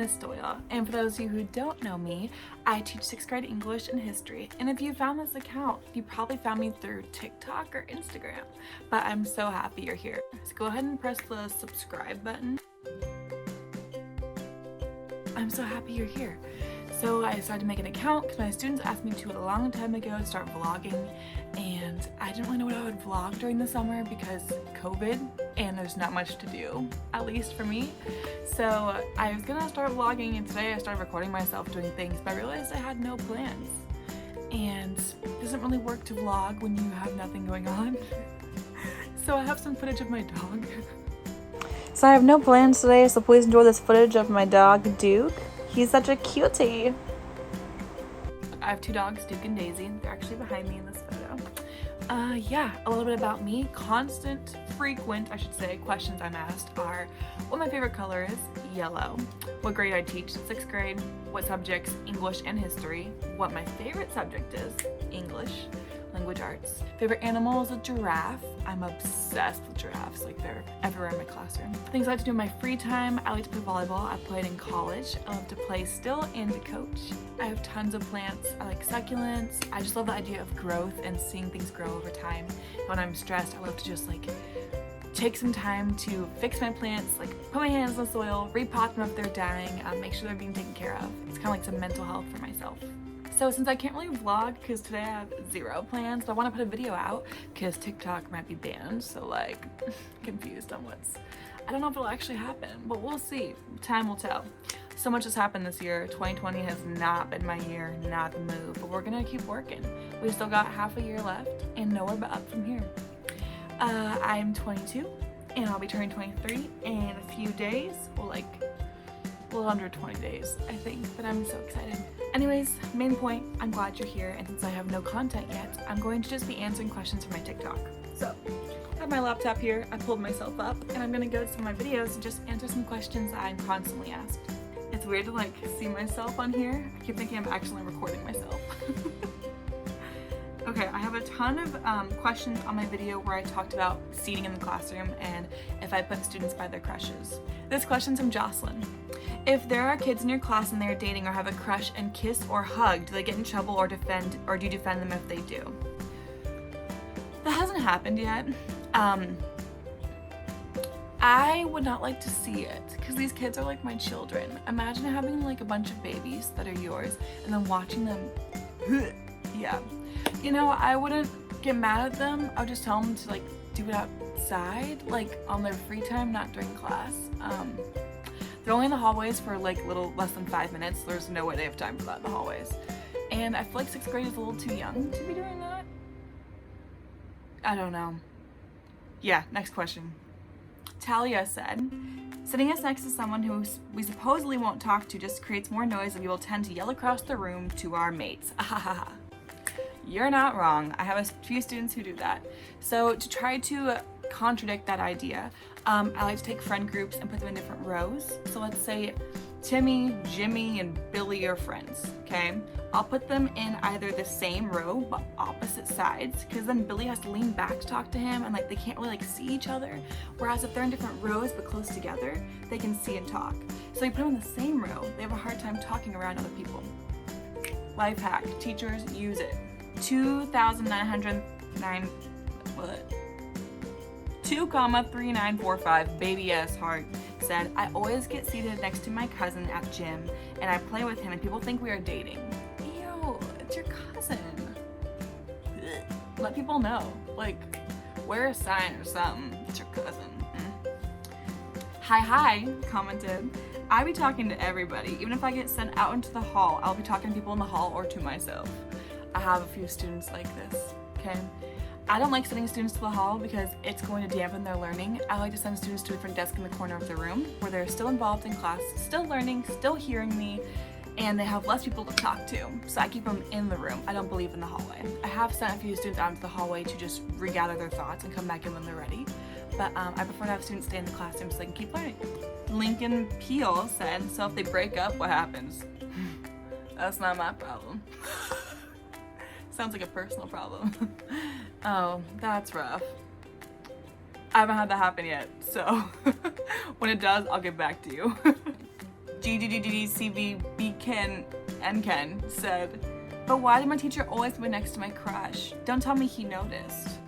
is Stoya, and for those of you who don't know me, I teach 6th grade English and history, and if you found this account, you probably found me through TikTok or Instagram, but I'm so happy you're here. So go ahead and press the subscribe button. I'm so happy you're here. So I decided to make an account because my students asked me to a long time ago to start vlogging, and I didn't really know what I would vlog during the summer because COVID and there's not much to do, at least for me. So I was gonna start vlogging, and today I started recording myself doing things, but I realized I had no plans. And it doesn't really work to vlog when you have nothing going on. So I have some footage of my dog. So I have no plans today, so please enjoy this footage of my dog, Duke. He's such a cutie. I have 2 dogs, Duke and Daisy. They're actually behind me in this photo. Yeah, a little bit about me. Frequent, I should say, questions I'm asked are what my favorite color is, yellow, what grade I teach, 6th grade, what subjects, English and history, what my favorite subject is, English, language arts. Favorite animal is a giraffe. I'm obsessed with giraffes, like they're everywhere in my classroom. Things I like to do in my free time, I like to play volleyball. I played in college. I love to play still and to coach. I have tons of plants. I like succulents. I just love the idea of growth and seeing things grow over time. When I'm stressed, I love to just like take some time to fix my plants, like put my hands in the soil, repot them if they're dying, make sure they're being taken care of. It's kind of like some mental health for myself. So since I can't really vlog because today I have 0 plans, but I want to put a video out because TikTok might be banned, so like confused on I don't know if it'll actually happen, but we'll see. Time will tell. So much has happened this year. 2020 has not been my year, not the move, but we're gonna keep working. We've still got half a year left and nowhere but up from here. I'm 22 and I'll be turning 23 in a few days, well a little under 20 days, I think, but I'm so excited. Anyways, main point, I'm glad you're here, and since I have no content yet, I'm going to just be answering questions from my TikTok. So, I have my laptop here, I pulled myself up, and I'm gonna go to some of my videos and just answer some questions that I'm constantly asked. It's weird to like see myself on here. I keep thinking I'm actually recording myself. Okay, I have a ton of questions on my video where I talked about seating in the classroom and if I put students by their crushes. This question's from Jocelyn. If there are kids in your class and they're dating or have a crush and kiss or hug, do they get in trouble or do you defend them if they do? That hasn't happened yet. I would not like to see it because these kids are like my children. Imagine having like a bunch of babies that are yours and then watching them. Yeah. You know, I wouldn't get mad at them. I would just tell them to like do it outside, like on their free time, not during class. They're only in the hallways for like less than 5 minutes. There's no way they have time for that in the hallways. And I feel like 6th grade is a little too young to be doing that. I don't know. Yeah, next question. Talia said, sitting us next to someone who we supposedly won't talk to just creates more noise and we will tend to yell across the room to our mates. Ahaha. You're not wrong. I have a few students who do that. So to try to contradict that idea, I like to take friend groups and put them in different rows. So let's say Timmy, Jimmy, and Billy are friends, okay? I'll put them in either the same row but opposite sides, because then Billy has to lean back to talk to him and like they can't really like see each other. Whereas if they're in different rows but close together, they can see and talk. So you put them in the same row, they have a hard time talking around other people. Life hack, teachers use it. 2,909, what? 2,3945 baby S heart said, I always get seated next to my cousin at gym and I play with him and people think we are dating. Ew, it's your cousin. Let people know. Like, wear a sign or something. It's your cousin. Hi commented, I be talking to everybody. Even if I get sent out into the hall, I'll be talking to people in the hall or to myself. I have a few students like this, okay? I don't like sending students to the hall because it's going to dampen their learning. I like to send students to a different desk in the corner of the room where they're still involved in class, still learning, still hearing me, and they have less people to talk to. So I keep them in the room. I don't believe in the hallway. I have sent a few students out into the hallway to just regather their thoughts and come back in when they're ready. But I prefer to have students stay in the classroom so they can keep learning. Lincoln Peel said, so if they break up, what happens? That's not my problem. Sounds like a personal problem. Oh, that's rough. I haven't had that happen yet, so when it does, I'll get back to you. GGGGCVB Ken and Ken said, but why did my teacher always be next to my crush? Don't tell me he noticed.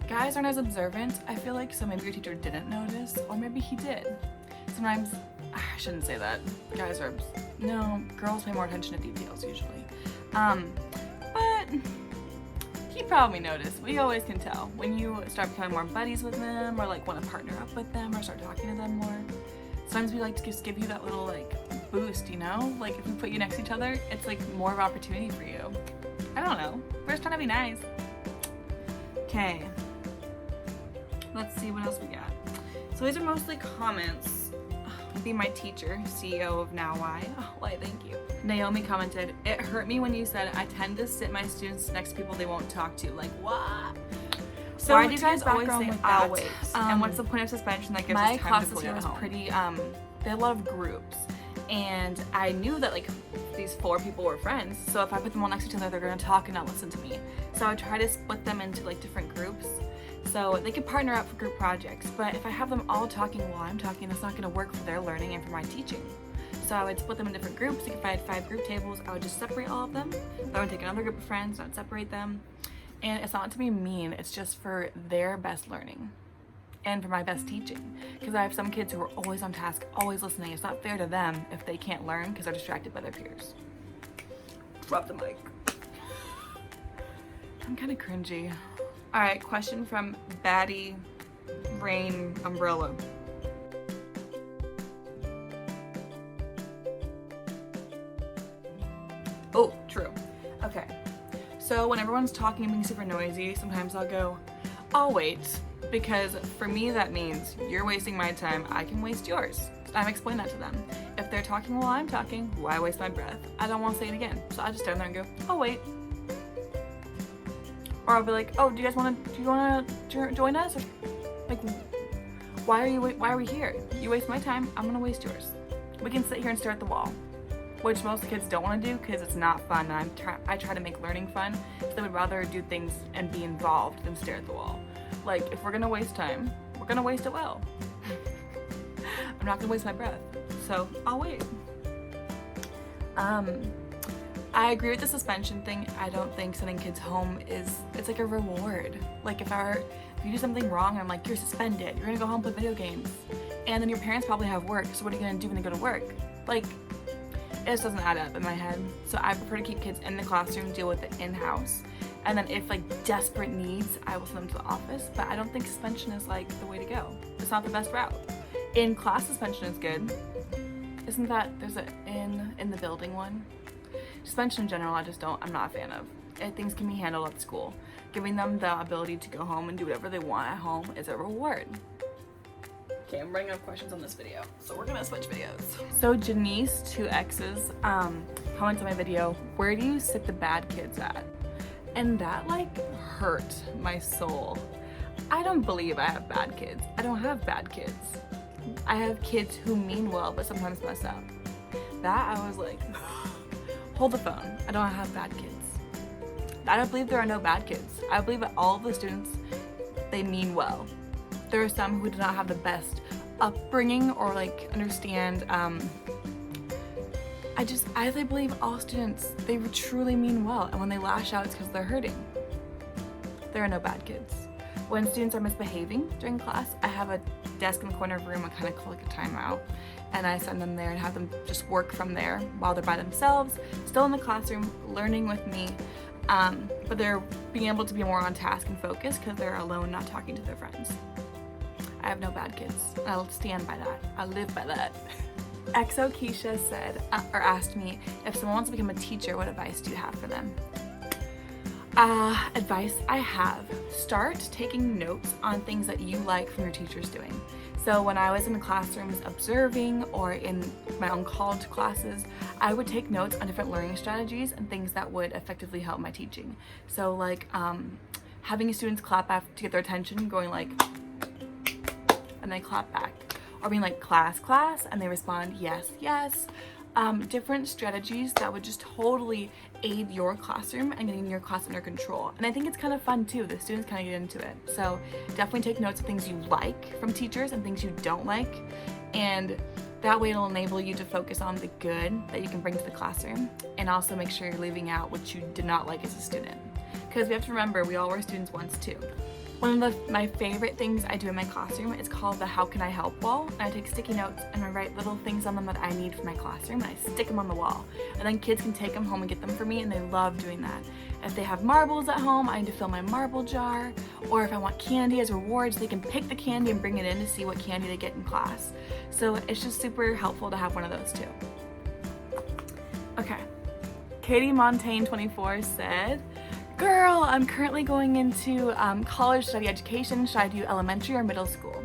Guys aren't as observant, I feel like, so maybe your teacher didn't notice, or maybe he did. Sometimes, I shouldn't say that. No, girls pay more attention to details usually. But he probably noticed. We always can tell when you start becoming more buddies with them, or like want to partner up with them, or start talking to them more. Sometimes we like to just give you that little like boost, you know? Like if we put you next to each other, it's like more of an opportunity for you. I don't know. We're just trying to be nice. Okay. Let's see what else we got. So these are mostly comments. Be my teacher, CEO of Now Why. Oh, why, thank you. Naomi commented, it hurt me when you said I tend to sit my students next to people they won't talk to. Like, what? So why do you guys always say I'll wait? And what's the point of suspension that gives us time to play at home? My class was pretty, they had a lot of groups. And I knew that like these 4 people were friends. So if I put them all next to each other, they're gonna talk and not listen to me. So I would try to split them into like different groups, so they could partner up for group projects. But if I have them all talking while I'm talking, that's not going to work for their learning and for my teaching. So I would split them in different groups. Like if I had 5 group tables, I would just separate all of them. I would take another group of friends, not separate them. And it's not to be mean, it's just for their best learning and for my best teaching. Because I have some kids who are always on task, always listening. It's not fair to them if they can't learn because they're distracted by their peers. Drop the mic. I'm kind of cringy. All right, question from Batty Rain Umbrella. Oh, true. Okay. So when everyone's talking and being super noisy, sometimes I'll go, I'll wait. Because for me, that means you're wasting my time, I can waste yours. I've explained that to them. If they're talking while I'm talking, why waste my breath? I don't want to say it again. So I just stand there and go, I'll wait. Or I'll be like, oh, do you want to join us? Or, like, why are we here? You waste my time, I'm gonna waste yours. We can sit here and stare at the wall, which most kids don't want to do because it's not fun. And I try to make learning fun, so they would rather do things and be involved than stare at the wall. Like, if we're gonna waste time, we're gonna waste it well. I'm not gonna waste my breath, so I'll wait. I agree with the suspension thing. I don't think sending kids home it's like a reward. Like if you do something wrong, I'm like, you're suspended, you're gonna go home play video games. And then your parents probably have work, so what are you gonna do when they go to work? Like, it just doesn't add up in my head. So I prefer to keep kids in the classroom, deal with it in-house. And then if like desperate needs, I will send them to the office. But I don't think suspension is like the way to go. It's not the best route. In-class suspension is good. Isn't that, there's a in the building one? Suspension in general, I'm not a fan of. Things can be handled at school. Giving them the ability to go home and do whatever they want at home is a reward. Okay, I'm bringing up questions on this video, so we're gonna switch videos. So Janice, 2X's, comments on my video, where do you sit the bad kids at? And that like hurt my soul. I don't believe I have bad kids. I don't have bad kids. I have kids who mean well, but sometimes mess up. That I was like, hold the phone. I don't have bad kids. I don't believe there are no bad kids. I believe that all of the students, they mean well. There are some who do not have the best upbringing or like understand. I believe all students, they truly mean well. And when they lash out, it's because they're hurting. There are no bad kids. When students are misbehaving during class, I have a desk in the corner of the room. I kind of call it a timeout. And I send them there and have them just work from there while they're by themselves, still in the classroom, learning with me, but they're being able to be more on task and focus because they're alone, not talking to their friends. I have no bad kids. I'll stand by that. I live by that. XO Keisha said, or asked me, if someone wants to become a teacher, what advice do you have for them? Advice I have, start taking notes on things that you like from your teachers doing. So when I was in the classrooms observing or in my own college classes, I would take notes on different learning strategies and things that would effectively help my teaching. So like having students clap after to get their attention, going like, and they clap back. Or being like, class, class, and they respond, yes, yes. Different strategies that would just totally aid your classroom and getting your class under control. And I think it's kind of fun too. The students kind of get into it. So definitely take notes of things you like from teachers and things you don't like. And That way it'll enable you to focus on the good that you can bring to the classroom, and also make sure you're leaving out what you did not like as a student. Because we have to remember, we all were students once too. One of my favorite things I do in my classroom is called the How Can I Help wall. And I take sticky notes and I write little things on them that I need for my classroom, and I stick them on the wall. And then kids can take them home and get them for me, and they love doing that. If they have marbles at home, I need to fill my marble jar. Or if I want candy as rewards, they can pick the candy and bring it in to see what candy they get in class. So it's just super helpful to have one of those too. Okay, Katie Montaigne 24 said, "Girl, I'm currently going into college study education. Should I do elementary or middle school?"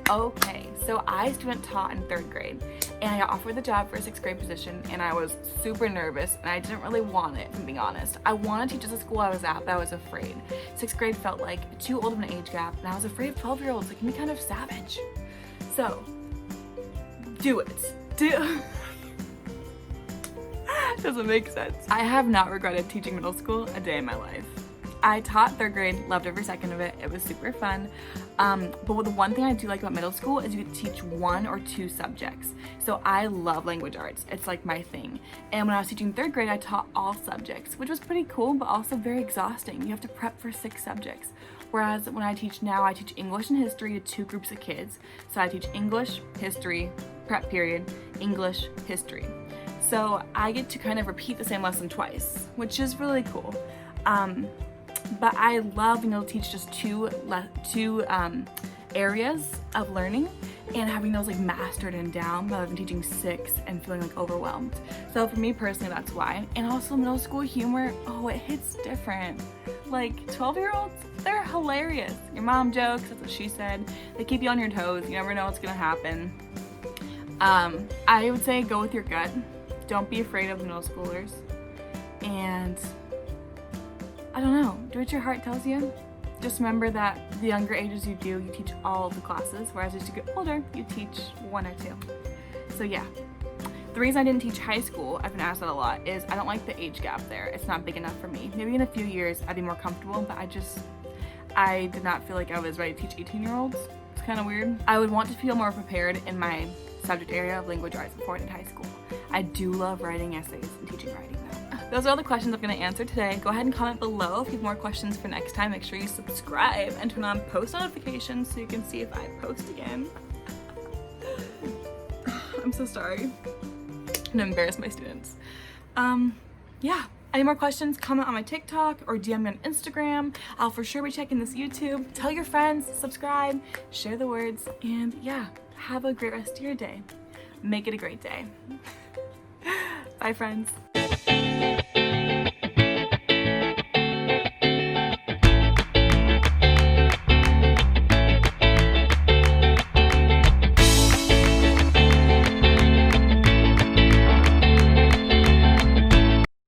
Okay, so I student taught in 3rd grade, and I got offered the job for a 6th grade position, and I was super nervous, and I didn't really want it, if I'm being honest. I wanted to teach at the school I was at, but I was afraid. 6th grade felt like too old of an age gap, and I was afraid of 12-year-olds. It can be kind of savage. So, do it. Doesn't make sense. I have not regretted teaching middle school a day in my life. I taught 3rd grade, loved every second of it. It was super fun. But the one thing I do like about middle school is you get to teach 1 or 2 subjects. So I love language arts. It's like my thing. And when I was teaching 3rd grade, I taught all subjects, which was pretty cool, but also very exhausting. You have to prep for 6 subjects. Whereas when I teach now, I teach English and history to 2 groups of kids. So I teach English, history, prep period, English, history. So I get to kind of repeat the same lesson twice, which is really cool. But I love being able to teach just two areas of learning and having those like mastered and down rather than teaching 6 and feeling like overwhelmed. So for me personally, that's why. And also middle school humor, oh, it hits different. Like 12-year-olds, they're hilarious. Your mom jokes, that's what she said. They keep you on your toes. You never know what's gonna happen. I would say go with your gut. Don't be afraid of the middle schoolers. And I don't know, do what your heart tells you. Just remember that the younger ages you do, you teach all of the classes, whereas as you get older, you teach 1 or 2. So yeah. The reason I didn't teach high school, I've been asked that a lot, is I don't like the age gap there. It's not big enough for me. Maybe in a few years I'd be more comfortable, but I did not feel like I was ready to teach 18-year-olds. It's kind of weird. I would want to feel more prepared in my subject area of language arts before I did high school. I do love writing essays and teaching writing though. Those are all the questions I'm going to answer today. Go ahead and comment below if you have more questions for next time. Make sure you subscribe and turn on post notifications so you can see if I post again. I'm so sorry. I'm gonna embarrass my students. Yeah. Any more questions, comment on my TikTok or DM me on Instagram. I'll for sure be checking this YouTube. Tell your friends, subscribe, share the words, and yeah, have a great rest of your day. Make it a great day. Bye, friends.